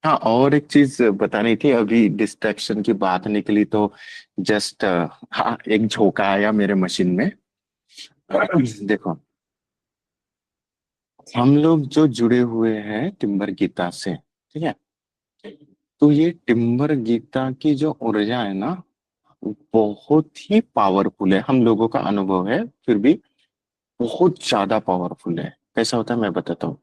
हाँ, और एक चीज बतानी थी, अभी डिस्ट्रैक्शन की बात निकली तो जस्ट हाँ, एक झोंका आया मेरे मशीन में। देखो, हम लोग जो जुड़े हुए हैं टिम्बर गीता से, ठीक है, तो ये टिम्बर गीता की जो ऊर्जा है ना, बहुत ही पावरफुल है। हम लोगों का अनुभव है, फिर भी बहुत ज्यादा पावरफुल है। कैसा होता है मैं बताता हूँ।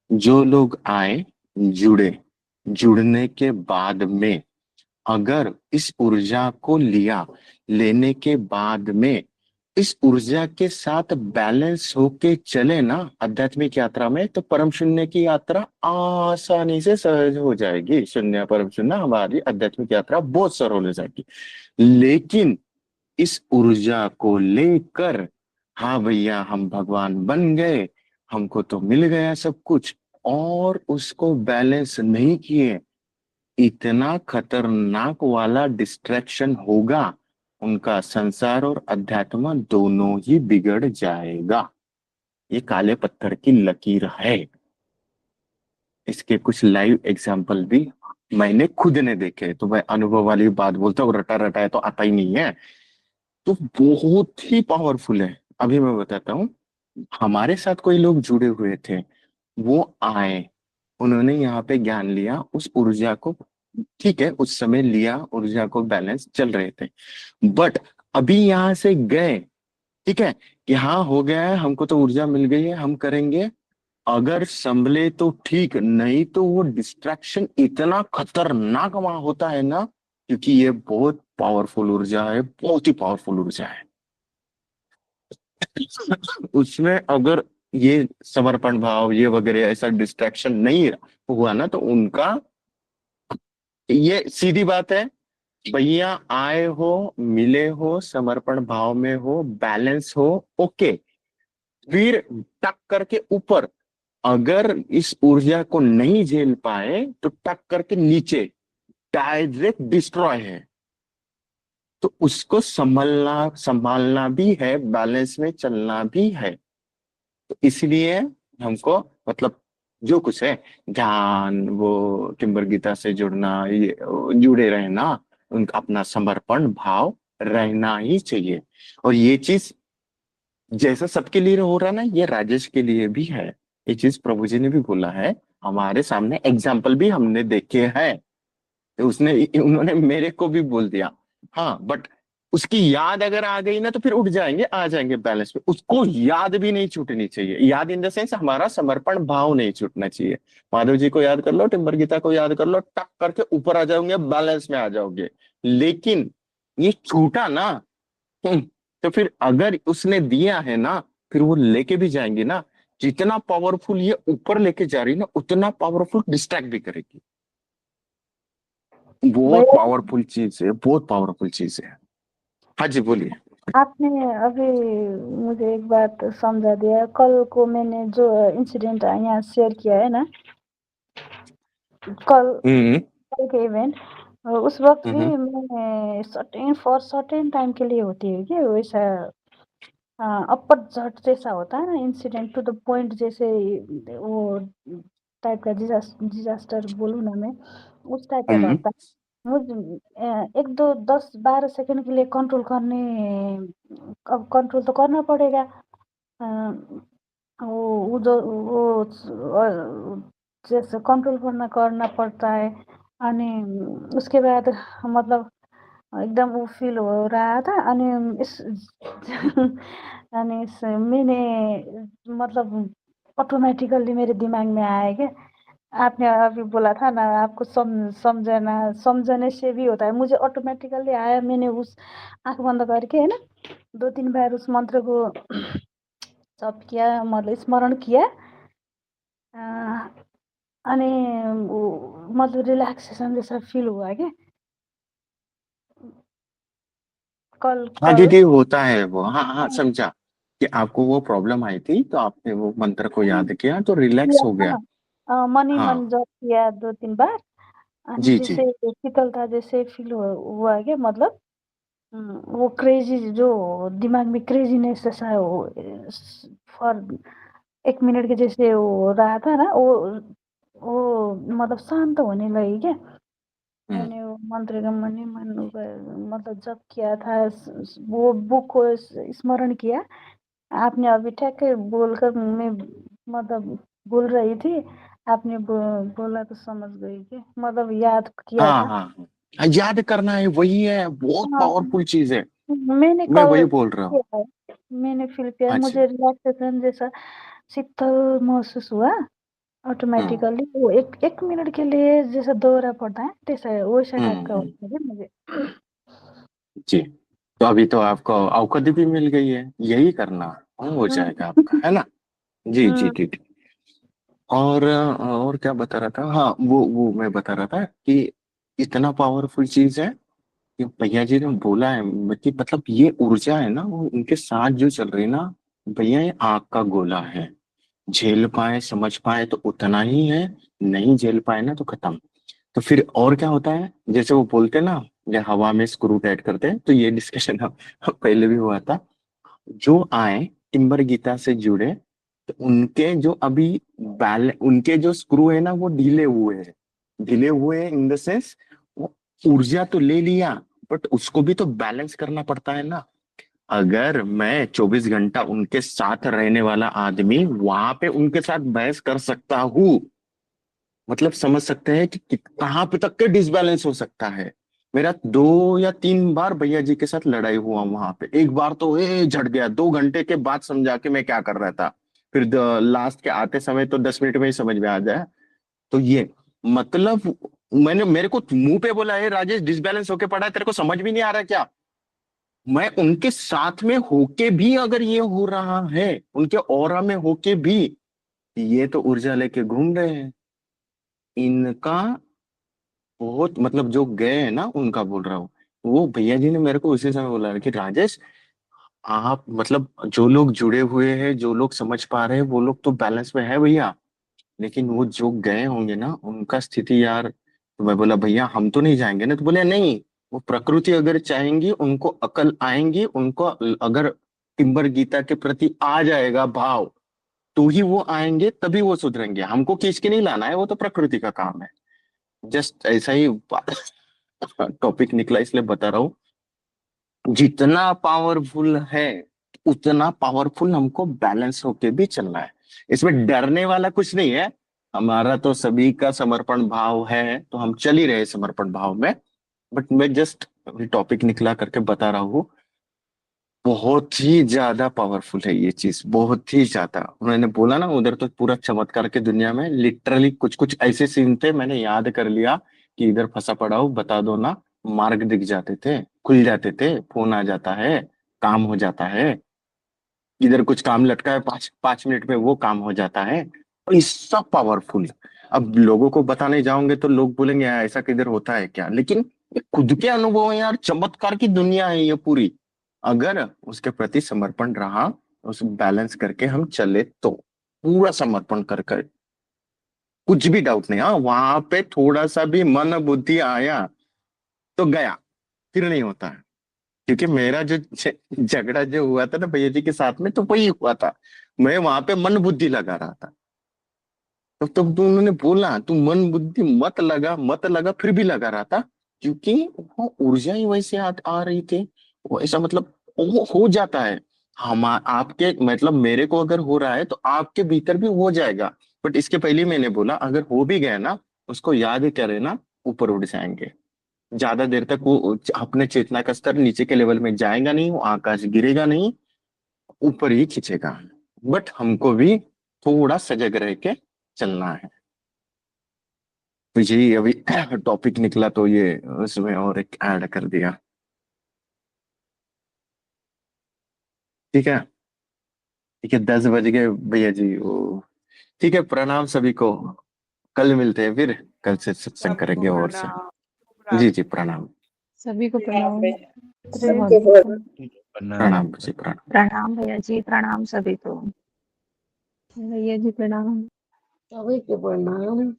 जो लोग आए, जुड़े, जुड़ने के बाद में अगर इस ऊर्जा को लिया, लेने के बाद में इस ऊर्जा के साथ बैलेंस होके चले ना आध्यात्मिक यात्रा में, तो परम शून्य की यात्रा आसानी से सहज हो जाएगी। शून्य परम शून्य, हमारी आध्यात्मिक यात्रा बहुत सरल हो जाएगी। लेकिन इस ऊर्जा को लेकर, हाँ भैया हम भगवान बन गए, हमको तो मिल गया सब कुछ, और उसको बैलेंस नहीं किए, इतना खतरनाक वाला डिस्ट्रैक्शन होगा, उनका संसार और अध्यात्म दोनों ही बिगड़ जाएगा। ये काले पत्थर की लकीर है। इसके कुछ लाइव एग्जाम्पल भी मैंने खुद ने देखे, तो मैं अनुभव वाली बात बोलता हूँ, रटा रटा है तो आता ही नहीं है। तो बहुत ही पावरफुल है। अभी मैं बताता हूँ, हमारे साथ कोई लोग जुड़े हुए थे, वो आए, उन्होंने यहाँ पे ज्ञान लिया, उस ऊर्जा को, ठीक है, उस समय लिया, ऊर्जा को बैलेंस चल रहे थे, बट अभी यहाँ से गए, ठीक है, कि हाँ हो गया है, हमको तो ऊर्जा मिल गई है, हम करेंगे, अगर संभले तो ठीक, नहीं तो वो डिस्ट्रैक्शन इतना खतरनाक वहां होता है ना, क्योंकि ये बहुत पावरफुल ऊर्जा है, बहुत ही पावरफुल ऊर्जा है। उसमें अगर ये समर्पण भाव, ये वगैरह ऐसा डिस्ट्रैक्शन नहीं हुआ ना, तो उनका, ये सीधी बात है, भैया आए हो, मिले हो, समर्पण भाव में हो, बैलेंस हो, ओके, फिर टक करके ऊपर, अगर इस ऊर्जा को नहीं झेल पाए तो टक करके नीचे, डायरेक्ट डिस्ट्रॉय है। तो उसको संभलना संभालना भी है, बैलेंस में चलना भी है। तो इसलिए हमको, मतलब जो कुछ है, ध्यान, वो टिम्बर गीता से जुड़ना, ये जुड़े रहना, उनका अपना समर्पण भाव रहना ही चाहिए। और ये चीज जैसा सबके लिए हो रहा ना, ये राजेश के लिए भी है। ये चीज प्रभु जी ने भी बोला है, हमारे सामने एग्जाम्पल भी हमने देखे हैं। तो उसने, उन्होंने मेरे को भी बोल दिया। हाँ, बट उसकी याद अगर आ गई ना, तो फिर उठ जाएंगे, आ जाएंगे बैलेंस पे। उसको याद भी नहीं छूटनी चाहिए, याद इन द सेंस हमारा समर्पण भाव नहीं छूटना चाहिए। माधव जी को याद कर लो, टिम्बर गीता को याद कर लो, टक करके ऊपर आ जाओगे, बैलेंस में आ जाओगे। लेकिन ये छूटा ना, हम्म, तो फिर अगर उसने दिया है ना, फिर वो लेके भी जाएंगे ना। जितना पावरफुल ये ऊपर लेके जा रही है ना, उतना पावरफुल डिस्ट्रैक्ट भी करेगी। बहुत भैया, पावरफुल चीज है, बहुत पावरफुल चीज है। हाँ जी, बोलिए। आपने अभी मुझे एक बात समझा दिया। कल को मैंने जो इंसिडेंट यहाँ शेयर किया है ना, कल हम्म। कल के इवेंट, उस वक्त भी हम्म। मैं सर्टेन टाइम के लिए होती है कि वैसा अपर झट जैसा होता है ना, इंसिडेंट टू द पॉइंट, जैसे वो टाइप का डिजास्टर बोलूँ ना मैं, उस टाइप का हम्म। रहता है। मुझे एक दो 10-12 सेकंड के लिए कंट्रोल करने, अब कंट्रोल तो करना पड़ेगा। अ, वो जो वो जैसे कंट्रोल करना करना पड़ता है। अनि उसके बाद मतलब एकदम वो फील हो रहा था। अनि इस मैंने मतलब ऑटोमेटिकली मेरे दिमाग में आया कि आपने अभी बोला था ना, आपको समझना समझने से भी होता है। मुझे ऑटोमेटिकली आया, मैंने उस आंख बंद करके है ना 2-3 बार उस मंत्र को जप किया, मतलब स्मरण किया। अ, अनि वो मतलब रिलैक्सेशन जैसा फील हुआ क्या कल हाँ कल दीदी, होता है वो, हाँ हाँ, समझा कि आपको वो प्रॉब्लम आई थी, तो आपने वो मंत्र को याद किया तो रिलैक्स किया हो था गया। ना, मन ही मन हाँ। जप किया 2-3 बार। अनि जी जी। जैसे शीतलता जैसे फील हुआ क्या, मतलब वो क्रेजी जो दिमाग में क्रेजीनेस जैसा है, वो फॉर 1 मिनट के जैसे हो रहा था ना, वो वो मतलब शांत होने लगी क्या। हम्म। मैंने वो मंत्र का मनी मनु का मतलब जब किया था वो बुक को स्मरण किया। आपने अभी ठेके बोलकर मैं मतलब बोल रही थी। आपने बोला तो समझ गई कि मतलब याद किया हाँ था। हाँ हाँ, याद करना है, वही है, बहुत हाँ पावरफुल चीज है। मैंने मैं कल वही बोल रहा हूँ। किया है। मैंने फील किया, अच्छा। मुझे रिलैक्सेशन जैसा शीतल महसूस हुआ। हम्म ऑटोमेटिकली वो एक एक मिनट के लिए जैसा दौरा पड़ता है वैसा वैसा टाइप का हम्म। होता है मुझे। जी। तो अभी तो आपको अवकति भी मिल गई है, यही करना हो हम्म, जाएगा आपका, है ना। जी जी हम्म, जी जी। और क्या बता रहा था, हाँ वो मैं बता रहा था कि इतना पावरफुल चीज है कि भैया जी ने बोला है कि मतलब ये ऊर्जा है ना, वो उनके साथ जो चल रही है ना, भैया ये आग का गोला है। झेल पाए समझ पाए तो उतना ही है, नहीं झेल पाए ना तो खत्म। तो फिर और क्या होता है, जैसे वो बोलते हैं ना, ये हवा में स्क्रू टाइट करते हैं, तो ये डिस्कशन पहले भी हुआ था। जो आए टिम्बर गीता से जुड़े, तो उनके जो अभी उनके जो स्क्रू है ना वो ढीले हुए हैं। ढीले हुए हैं इन द सेंस, वो ऊर्जा तो ले लिया, बट उसको भी तो बैलेंस करना पड़ता है ना। अगर मैं 24 घंटा उनके साथ रहने वाला आदमी वहां पे उनके साथ बहस कर सकता हूँ, मतलब समझ सकते हैं कि कहाँ पे तक के डिसबैलेंस हो सकता है। मेरा 2 या 3 बार भैया जी के साथ लड़ाई हुआ वहां पे। एक बार तो झड़ गया, 2 घंटे के बाद समझा कि मैं क्या कर रहा था। फिर लास्ट के आते समय तो 10 मिनट में ही समझ में आ जाए। तो ये मतलब, मैंने मेरे को मुंह पे बोला है, राजेश डिसबैलेंस होके पड़ा है, तेरे को समझ भी नहीं आ रहा क्या। मैं उनके साथ में होके भी अगर ये हो रहा है, उनके ऑरा में होके भी, ये तो ऊर्जा लेके घूम रहे हैं। इनका बहुत मतलब, जो गए हैं ना उनका बोल रहा हूँ। वो भैया जी ने मेरे को उसी समय बोला कि राजेश, आप मतलब जो लोग जुड़े हुए हैं, जो लोग समझ पा रहे हैं, वो लोग तो बैलेंस में है भैया। लेकिन वो जो गए होंगे ना, उनका स्थिति यार। तो मैं बोला भैया हम तो नहीं जाएंगे ना, तो बोले नहीं, वो प्रकृति अगर चाहेंगी, उनको अकल आएंगी, उनको अगर टिम्बर गीता के प्रति आ जाएगा भाव, तो ही वो आएंगे, तभी वो सुधरेंगे। हमको खींच के नहीं लाना है, वो तो प्रकृति का काम है। जस्ट ऐसा ही टॉपिक निकला इसलिए बता रहा हूँ। जितना पावरफुल है, उतना पावरफुल हमको बैलेंस होके भी चलना है। इसमें डरने वाला कुछ नहीं है। हमारा तो सभी का समर्पण भाव है, तो हम चल ही रहे समर्पण भाव में। बट मैं जस्ट टॉपिक निकला करके बता रहा हूँ। बहुत ही ज्यादा पावरफुल है ये चीज, बहुत ही ज्यादा। उन्होंने बोला ना, उधर तो पूरा चमत्कार की दुनिया में लिटरली कुछ कुछ ऐसे सीन थे, मैंने याद कर लिया कि इधर फंसा पड़ा हूँ, बता दो ना। मार्ग दिख जाते थे, खुल जाते थे, फोन आ जाता है, काम हो जाता है। इधर कुछ काम लटका है, 5 5 मिनट में वो काम हो जाता है। और ये सब पावरफुल। अब लोगों को बताने जाओगे तो लोग बोलेंगे यार ऐसा किधर होता है क्या, लेकिन ये खुद के अनुभव है यार, चमत्कार की दुनिया है ये पूरी। अगर उसके प्रति समर्पण रहा, उस बैलेंस करके हम चले तो, पूरा समर्पण कर कर, कुछ भी डाउट नहीं। हाँ वहां पे थोड़ा सा भी मन बुद्धि आया तो गया, फिर नहीं होता है। क्योंकि मेरा जो झगड़ा जो हुआ था ना भैया जी के साथ में, तो वही हुआ था। मैं वहां पे मन बुद्धि लगा रहा था। तो उन्होंने बोला तू मन बुद्धि मत लगा, फिर भी लगा रहा था। क्योंकि वो ऊर्जा ही वैसे आ रही थी। वो ऐसा मतलब, वो हो जाता है। हम आपके मतलब मेरे को अगर हो रहा है तो आपके भीतर भी हो जाएगा। बट इसके पहले ही मैंने बोला, अगर हो भी गया ना, उसको याद करे ना, ऊपर उड़ जाएंगे। ज्यादा देर तक वो अपने चेतना का स्तर नीचे के लेवल में जाएगा नहीं, वो आकाश गिरेगा नहीं, ऊपर ही खींचेगा। बट हमको भी थोड़ा सजग रह के चलना है। तो यही अभी टॉपिक निकला, तो ये उसमें और एक ऐड कर दिया। ठीक है। ठीक है, 10 बज गए भैया जी वो। ठीक है, प्रणाम सभी को। कल मिलते हैं फिर। कल से सत्संग सबको करेंगे और से। प्रणाम। जी जी प्रणाम। सभी को प्रणाम प्रणाम। भैया। प्रणाम। प्रणाम जी प्रणाम। प्रणाम भैया जी, प्रणाम सभी को। भैया जी प्रणाम। सभी को प्रणाम।